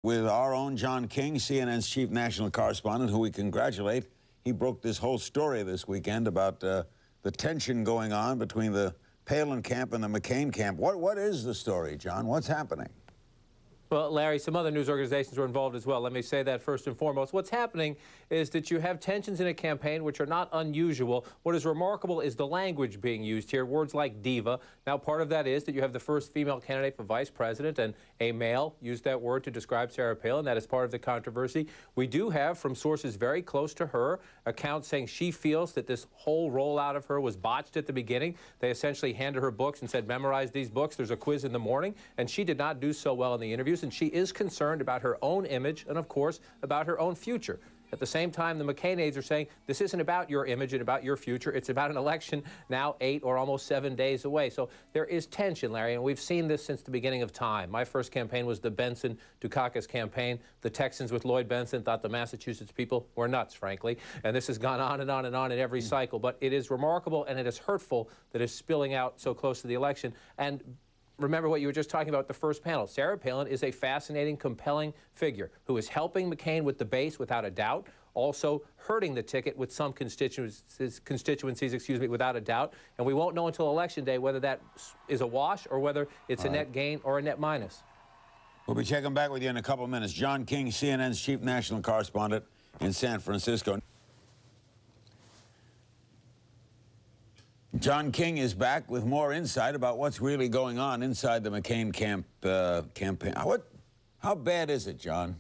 With our own John King, CNN's chief national correspondent, who we congratulate. He broke this whole story this weekend about the tension going on between the Palin camp and the McCain camp. What is the story, John? What's happening? Well, Larry, some other news organizations were involved as well. Let me say that first and foremost. What's happening is that you have tensions in a campaign which are not unusual. What is remarkable is the language being used here, words like diva. Now, part of that is that you have the first female candidate for vice president, and a male used that word to describe Sarah Palin. That is part of the controversy. We do have, from sources very close to her, accounts saying she feels that this whole rollout of her was botched at the beginning. They essentially handed her books and said, memorize these books. There's a quiz in the morning, and she did not do so well in the interviews. And she is concerned about her own image and, of course, about her own future. At the same time, the McCain aides are saying this isn't about your image and about your future. It's about an election now 8 or almost 7 days away. So there is tension, Larry, and we've seen this since the beginning of time. My first campaign was the Benson-Dukakis campaign. The Texans with Lloyd Benson thought the Massachusetts people were nuts, frankly. And this has gone on and on and on in every cycle. But it is remarkable and it is hurtful that it's spilling out so close to the election. And remember what you were just talking about at the first panel. Sarah Palin is a fascinating, compelling figure who is helping McCain with the base without a doubt, also hurting the ticket with some constituencies, without a doubt. And we won't know until Election Day whether that is a wash or whether it's a net gain or a net minus. We'll be checking back with you in a couple of minutes. John King, CNN's chief national correspondent in San Francisco. John King is back with more insight about what's really going on inside the McCain camp campaign. How bad is it, John?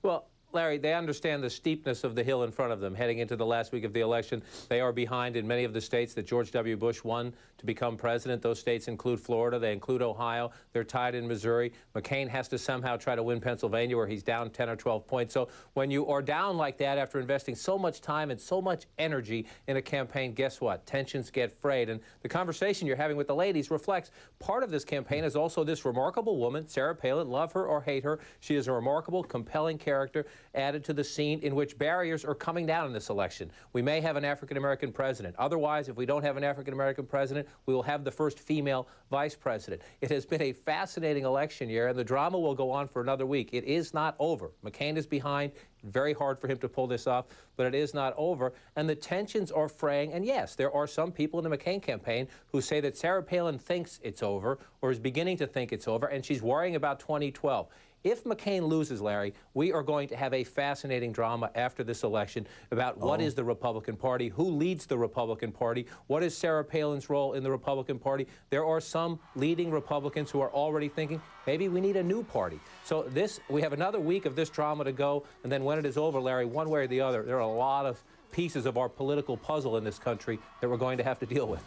Well, Larry, they understand the steepness of the hill in front of them heading into the last week of the election. They are behind in many of the states that George W. Bush won to become president. Those states include Florida. They include Ohio. They're tied in Missouri. McCain has to somehow try to win Pennsylvania, where he's down 10 or 12 points. So when you are down like that after investing so much time and so much energy in a campaign, guess what? Tensions get frayed. And the conversation you're having with the ladies reflects part of this campaign is also this remarkable woman, Sarah Palin. Love her or hate her, she is a remarkable, compelling character added to the scene in which barriers are coming down in this election. We may have an African-American president. Otherwise, if we don't have an African-American president, we will have the first female vice president. It has been a fascinating election year, and the drama will go on for another week. It is not over. McCain is behind. Very hard for him to pull this off, but it is not over. And the tensions are fraying. And yes, there are some people in the McCain campaign who say that Sarah Palin thinks it's over or is beginning to think it's over, and she's worrying about 2012. If McCain loses, Larry, we are going to have a fascinating drama after this election about what is the Republican Party, who leads the Republican Party, what is Sarah Palin's role in the Republican Party. There are some leading Republicans who are already thinking, maybe we need a new party. So we have another week of this drama to go, and then when it is over, Larry, one way or the other, there are a lot of pieces of our political puzzle in this country that we're going to have to deal with.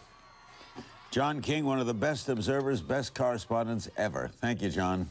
John King, one of the best observers, best correspondents ever. Thank you, John.